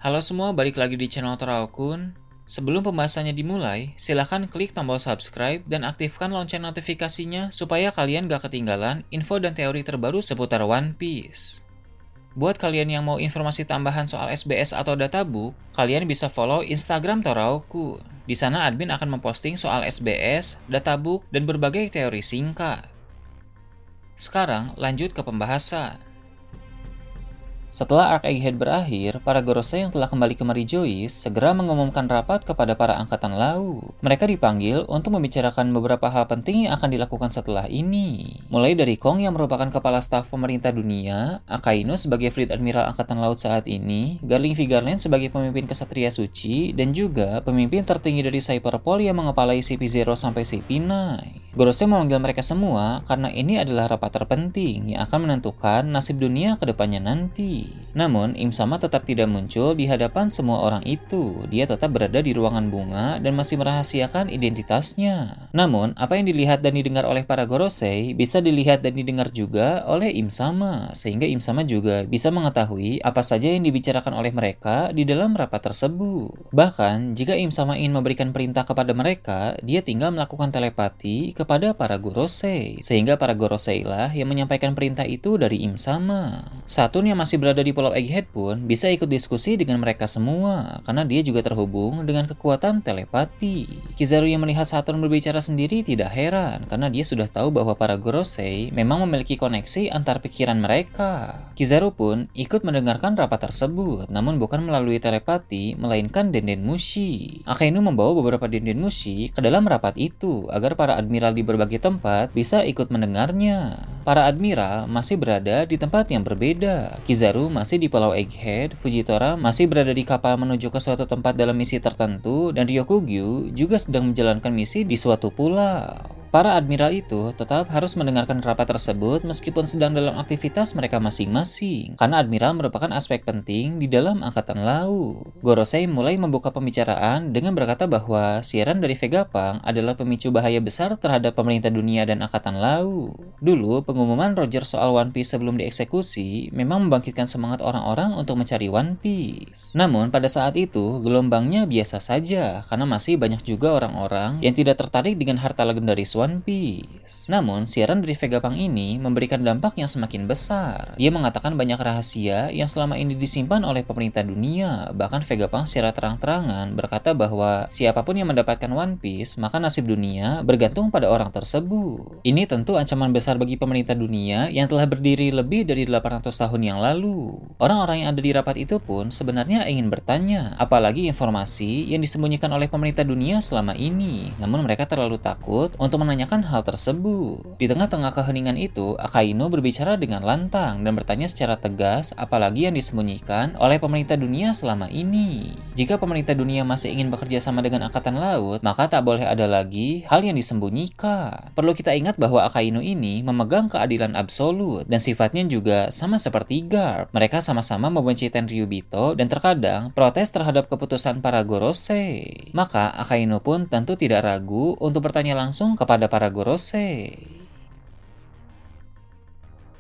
Halo semua, balik lagi di channel Teraokun. Sebelum pembahasannya dimulai, silahkan klik tombol subscribe dan aktifkan lonceng notifikasinya supaya kalian gak ketinggalan info dan teori terbaru seputar One Piece. Buat kalian yang mau informasi tambahan soal SBS atau databook, kalian bisa follow Instagram Teraokun. Di sana admin akan memposting soal SBS, databook, dan berbagai teori singkat. Sekarang lanjut ke pembahasan. Setelah Arc Egghead berakhir, para Gorosei yang telah kembali ke Marijois segera mengumumkan rapat kepada para angkatan laut. Mereka dipanggil untuk membicarakan beberapa hal penting yang akan dilakukan setelah ini. Mulai dari Kong yang merupakan kepala staf pemerintah dunia, Akainu sebagai Fleet Admiral Angkatan Laut saat ini, Garling Vigarland sebagai pemimpin Kesatria Suci, dan juga pemimpin tertinggi dari Cyberpol yang mengepalai CP0 sampai CP9. Gorosei memanggil mereka semua karena ini adalah rapat terpenting yang akan menentukan nasib dunia ke depannya nanti. Namun, Im Sama tetap tidak muncul di hadapan semua orang itu. Dia tetap berada di ruangan bunga dan masih merahasiakan identitasnya. Namun, apa yang dilihat dan didengar oleh para Gorosei bisa dilihat dan didengar juga oleh Im Sama, sehingga Im Sama juga bisa mengetahui apa saja yang dibicarakan oleh mereka di dalam rapat tersebut. Bahkan, jika Im Sama ingin memberikan perintah kepada mereka, dia tinggal melakukan telepati kepada para Gorosei, sehingga para Gorosei lah yang menyampaikan perintah itu dari Im Sama. Saturn yang masih berada di Pulau Egghead pun bisa ikut diskusi dengan mereka semua, karena dia juga terhubung dengan kekuatan telepati. Kizaru yang melihat Saturn berbicara sendiri tidak heran, karena dia sudah tahu bahwa para Gorosei memang memiliki koneksi antar pikiran mereka. Kizaru pun ikut mendengarkan rapat tersebut, namun bukan melalui telepati, melainkan Denden Mushi. Akainu membawa beberapa Denden Mushi ke dalam rapat itu, agar para admiral di berbagai tempat bisa ikut mendengarnya. Para admiral masih berada di tempat yang berbeda. Kizaru masih di Pulau Egghead, Fujitora masih berada di kapal menuju ke suatu tempat dalam misi tertentu, dan Ryokugyu juga sedang menjalankan misi di suatu pulau. Para admiral itu tetap harus mendengarkan rapat tersebut meskipun sedang dalam aktivitas mereka masing-masing, karena admiral merupakan aspek penting di dalam angkatan laut. Gorosei mulai membuka pembicaraan dengan berkata bahwa siaran dari Vegapunk adalah pemicu bahaya besar terhadap pemerintah dunia dan angkatan laut. Dulu, pengumuman Roger soal One Piece sebelum dieksekusi memang membangkitkan semangat orang-orang untuk mencari One Piece. Namun, pada saat itu, gelombangnya biasa saja, karena masih banyak juga orang-orang yang tidak tertarik dengan harta legendaris One Piece. Namun, siaran dari Vegapunk ini memberikan dampak yang semakin besar. Dia mengatakan banyak rahasia yang selama ini disimpan oleh pemerintah dunia. Bahkan Vegapunk secara terang-terangan berkata bahwa siapapun yang mendapatkan One Piece, maka nasib dunia bergantung pada orang tersebut. Ini tentu ancaman besar bagi pemerintah dunia yang telah berdiri lebih dari 800 tahun yang lalu. Orang-orang yang ada di rapat itu pun sebenarnya ingin bertanya, apalagi informasi yang disembunyikan oleh pemerintah dunia selama ini. Namun mereka terlalu takut untuk menanyakan hal tersebut. Di tengah-tengah keheningan itu, Akainu berbicara dengan lantang dan bertanya secara tegas apalagi yang disembunyikan oleh pemerintah dunia selama ini. Jika pemerintah dunia masih ingin bekerja sama dengan angkatan laut, maka tak boleh ada lagi hal yang disembunyikan. Perlu kita ingat bahwa Akainu ini memegang keadilan absolut dan sifatnya juga sama seperti Garp. Mereka sama-sama membenci Tenryubito dan terkadang protes terhadap keputusan para Gorosei. Maka Akainu pun tentu tidak ragu untuk bertanya langsung kepada para Gorosei.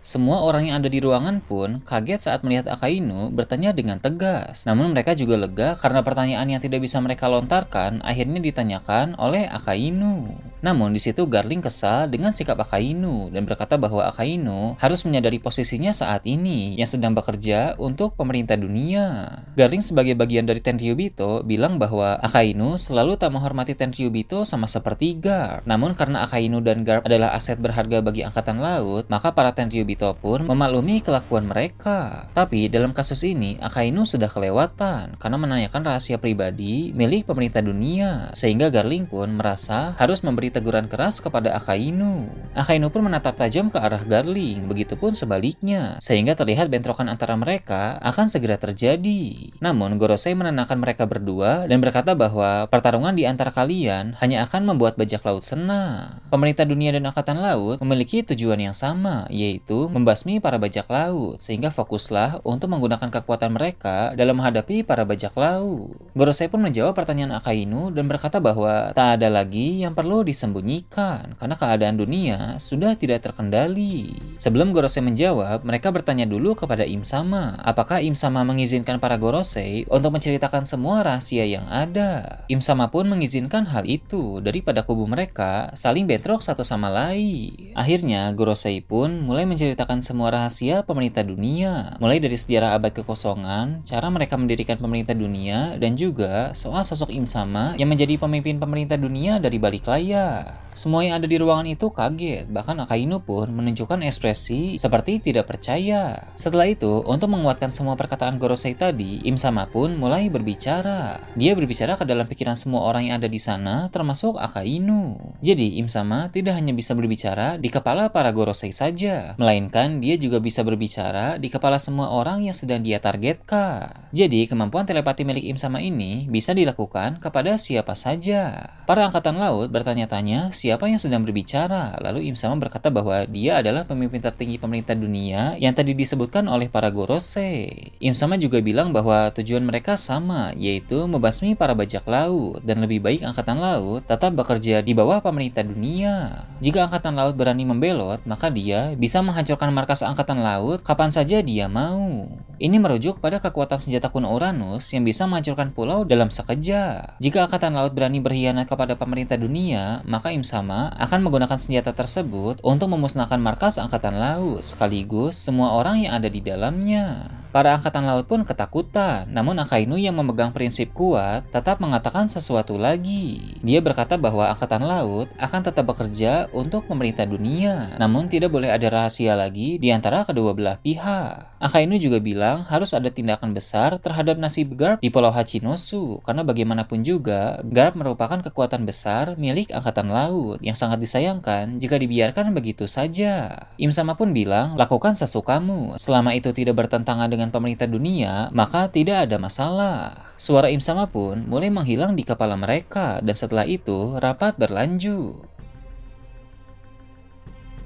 Semua orang yang ada di ruangan pun kaget saat melihat Akainu bertanya dengan tegas. Namun mereka juga lega karena pertanyaan yang tidak bisa mereka lontarkan akhirnya ditanyakan oleh Akainu. Namun di situ Garling kesal dengan sikap Akainu dan berkata bahwa Akainu harus menyadari posisinya saat ini yang sedang bekerja untuk pemerintah dunia. Garling sebagai bagian dari Tenryubito bilang bahwa Akainu selalu tak menghormati Tenryubito sama seperti Garp. Namun karena Akainu dan Garp adalah aset berharga bagi angkatan laut, maka para Tenryubito pun memaklumi kelakuan mereka. Tapi dalam kasus ini Akainu sudah kelewatan karena menanyakan rahasia pribadi milik pemerintah dunia, sehingga Garling pun merasa harus memberi teguran keras kepada Akainu. Akainu pun menatap tajam ke arah Garling, begitupun sebaliknya, sehingga terlihat bentrokan antara mereka akan segera terjadi. Namun Gorosei menenangkan mereka berdua dan berkata bahwa pertarungan di antara kalian hanya akan membuat bajak laut senang. Pemerintah dunia dan angkatan laut memiliki tujuan yang sama, yaitu itu membasmi para bajak laut, sehingga fokuslah untuk menggunakan kekuatan mereka dalam menghadapi para bajak laut. Gorosei pun menjawab pertanyaan Akainu dan berkata bahwa tak ada lagi yang perlu disembunyikan karena keadaan dunia sudah tidak terkendali. Sebelum Gorosei menjawab, mereka bertanya dulu kepada Im Sama, apakah Im Sama mengizinkan para Gorosei untuk menceritakan semua rahasia yang ada. Im Sama pun mengizinkan hal itu daripada kubu mereka saling bentrok satu sama lain. Akhirnya Gorosei pun mulai menceritakan semua rahasia pemerintah dunia, mulai dari sejarah abad kekosongan, cara mereka mendirikan pemerintah dunia, dan juga soal sosok Im Sama yang menjadi pemimpin pemerintah dunia dari balik layar. Semua yang ada di ruangan itu kaget, bahkan Akainu pun menunjukkan ekspresi seperti tidak percaya. Setelah itu, untuk menguatkan semua perkataan Gorosei tadi, Im Sama pun mulai berbicara. Dia berbicara ke dalam pikiran semua orang yang ada di sana, termasuk Akainu. Jadi, Im Sama tidak hanya bisa berbicara di kepala para Gorosei saja, melainkan dia juga bisa berbicara di kepala semua orang yang sedang dia targetkan. Jadi, kemampuan telepati milik Im Sama ini bisa dilakukan kepada siapa saja. Para angkatan laut bertanya-tanya siapa yang sedang berbicara, lalu Im Sama berkata bahwa dia adalah pemimpin tertinggi pemerintah dunia yang tadi disebutkan oleh para Gorosei. Im Sama juga bilang bahwa tujuan mereka sama, yaitu membasmi para bajak laut, dan lebih baik angkatan laut tetap bekerja di bawah pemerintah dunia. Jika angkatan laut berani membelot, maka dia bisa menghancurkan markas angkatan laut kapan saja dia mau. Ini merujuk pada kekuatan senjata kuno Uranus yang bisa menghancurkan pulau dalam sekejap. Jika angkatan laut berani berkhianat kepada pemerintah dunia, maka Im Sama akan menggunakan senjata tersebut untuk memusnahkan markas angkatan laut, sekaligus semua orang yang ada di dalamnya. Para angkatan laut pun ketakutan, namun Akainu yang memegang prinsip kuat tetap mengatakan sesuatu lagi. Dia berkata bahwa angkatan laut akan tetap bekerja untuk pemerintah dunia, namun tidak boleh ada rahasia lagi di antara kedua belah pihak. Akainu juga bilang harus ada tindakan besar terhadap nasib Garp di Pulau Hachinosu, karena bagaimanapun juga Garp merupakan kekuatan besar milik angkatan laut yang sangat disayangkan jika dibiarkan begitu saja. Im Sama pun bilang, lakukan sesukamu, selama itu tidak bertentangan dengan pemerintah dunia, maka tidak ada masalah. Suara Im Sama pun mulai menghilang di kepala mereka, dan setelah itu rapat berlanjut.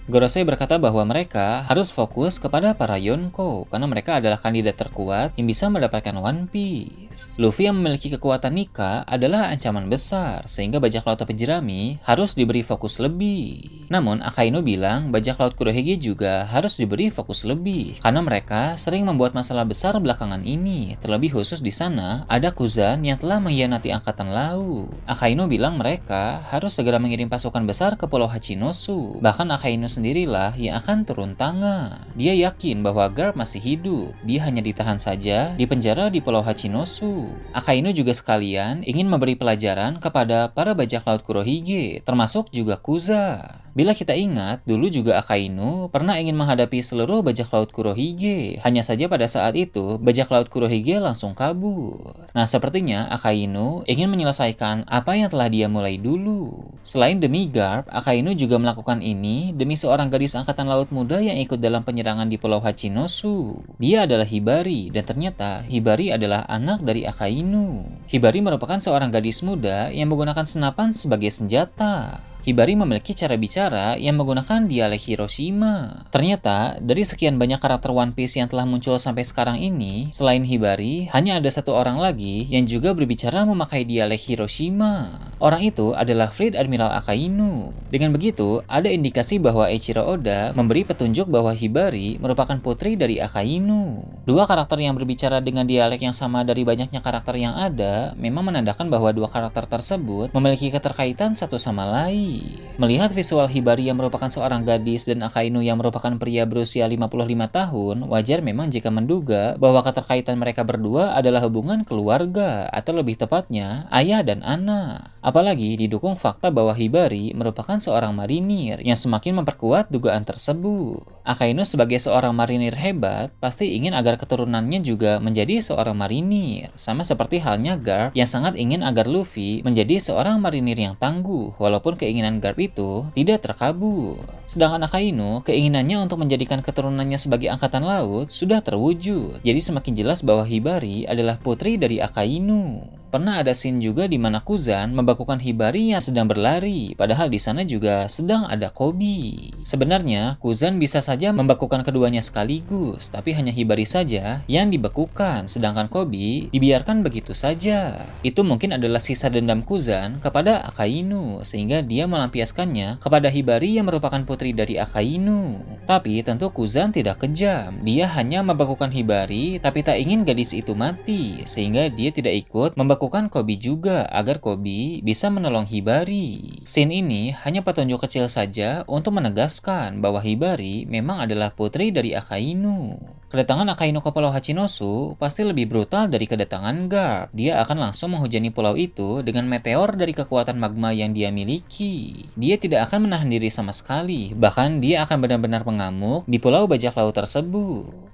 Gorosei berkata bahwa mereka harus fokus kepada para Yonko karena mereka adalah kandidat terkuat yang bisa mendapatkan One Piece. Luffy yang memiliki kekuatan Nika adalah ancaman besar, sehingga bajak laut topi jerami harus diberi fokus lebih. Namun Akainu bilang bajak laut Kurohige juga harus diberi fokus lebih karena mereka sering membuat masalah besar belakangan ini. Terlebih khusus di sana ada Kuzan yang telah mengkhianati angkatan laut. Akainu bilang mereka harus segera mengirim pasukan besar ke Pulau Hachinosu. Bahkan Akainu sendirilah yang akan turun tangan. Dia yakin bahwa Garp masih hidup. Dia hanya ditahan saja di penjara di Pulau Hachinosu. Akainu juga sekalian ingin memberi pelajaran kepada para bajak laut Kurohige, termasuk juga Kuza. Bila kita ingat, dulu juga Akainu pernah ingin menghadapi seluruh bajak laut Kurohige. Hanya saja pada saat itu, bajak laut Kurohige langsung kabur. Nah, sepertinya Akainu ingin menyelesaikan apa yang telah dia mulai dulu. Selain demi Garp, Akainu juga melakukan ini demi seorang gadis angkatan laut muda yang ikut dalam penyerangan di Pulau Hachinosu. Dia adalah Hibari, dan ternyata Hibari adalah anak dari Akainu. Hibari merupakan seorang gadis muda yang menggunakan senapan sebagai senjata. Hibari memiliki cara bicara yang menggunakan dialek Hiroshima. Ternyata, dari sekian banyak karakter One Piece yang telah muncul sampai sekarang ini, selain Hibari, hanya ada satu orang lagi yang juga berbicara memakai dialek Hiroshima. Orang itu adalah Fleet Admiral Akainu. Dengan begitu, ada indikasi bahwa Eiichiro Oda memberi petunjuk bahwa Hibari merupakan putri dari Akainu. Dua karakter yang berbicara dengan dialek yang sama dari banyaknya karakter yang ada, memang menandakan bahwa dua karakter tersebut memiliki keterkaitan satu sama lain. Melihat visual Hibari yang merupakan seorang gadis dan Akainu yang merupakan pria berusia 55 tahun, wajar memang jika menduga bahwa keterkaitan mereka berdua adalah hubungan keluarga, atau lebih tepatnya ayah dan anak. Apalagi didukung fakta bahwa Hibari merupakan seorang marinir yang semakin memperkuat dugaan tersebut. Akainu sebagai seorang marinir hebat pasti ingin agar keturunannya juga menjadi seorang marinir, sama seperti halnya Garp yang sangat ingin agar Luffy menjadi seorang marinir yang tangguh, walaupun keinginan Garp itu tidak terkabul. Sedangkan Akainu, keinginannya untuk menjadikan keturunannya sebagai angkatan laut sudah terwujud. Jadi semakin jelas bahwa Hibari adalah putri dari Akainu. Pernah ada scene juga di mana Kuzan membakukan Hibari yang sedang berlari, padahal di sana juga sedang ada Koby. Sebenarnya, Kuzan bisa saja membakukan keduanya sekaligus, tapi hanya Hibari saja yang dibekukan, sedangkan Koby dibiarkan begitu saja. Itu mungkin adalah sisa dendam Kuzan kepada Akainu, sehingga dia melampiaskannya kepada Hibari yang merupakan putri dari Akainu. Tapi tentu Kuzan tidak kejam, dia hanya membakukan Hibari, tapi tak ingin gadis itu mati, sehingga dia tidak ikut membakukan Koby juga agar Koby bisa menolong Hibari. Scene ini hanya petunjuk kecil saja untuk menegaskan bahwa Hibari memang adalah putri dari Akainu. Kedatangan Akainu ke Pulau Hachinosu pasti lebih brutal dari kedatangan Garp. Dia akan langsung menghujani pulau itu dengan meteor dari kekuatan magma yang dia miliki. Dia tidak akan menahan diri sama sekali, bahkan dia akan benar-benar mengamuk di pulau bajak laut tersebut.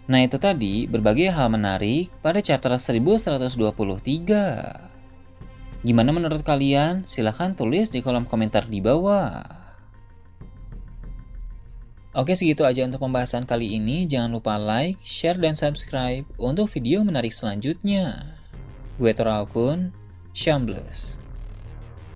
Nah itu tadi berbagai hal menarik pada chapter 1123. Gimana menurut kalian? Silahkan tulis di kolom komentar di bawah. Oke, segitu aja untuk pembahasan kali ini. Jangan lupa like, share, dan subscribe untuk video menarik selanjutnya. Gue Toraokun, Shambles.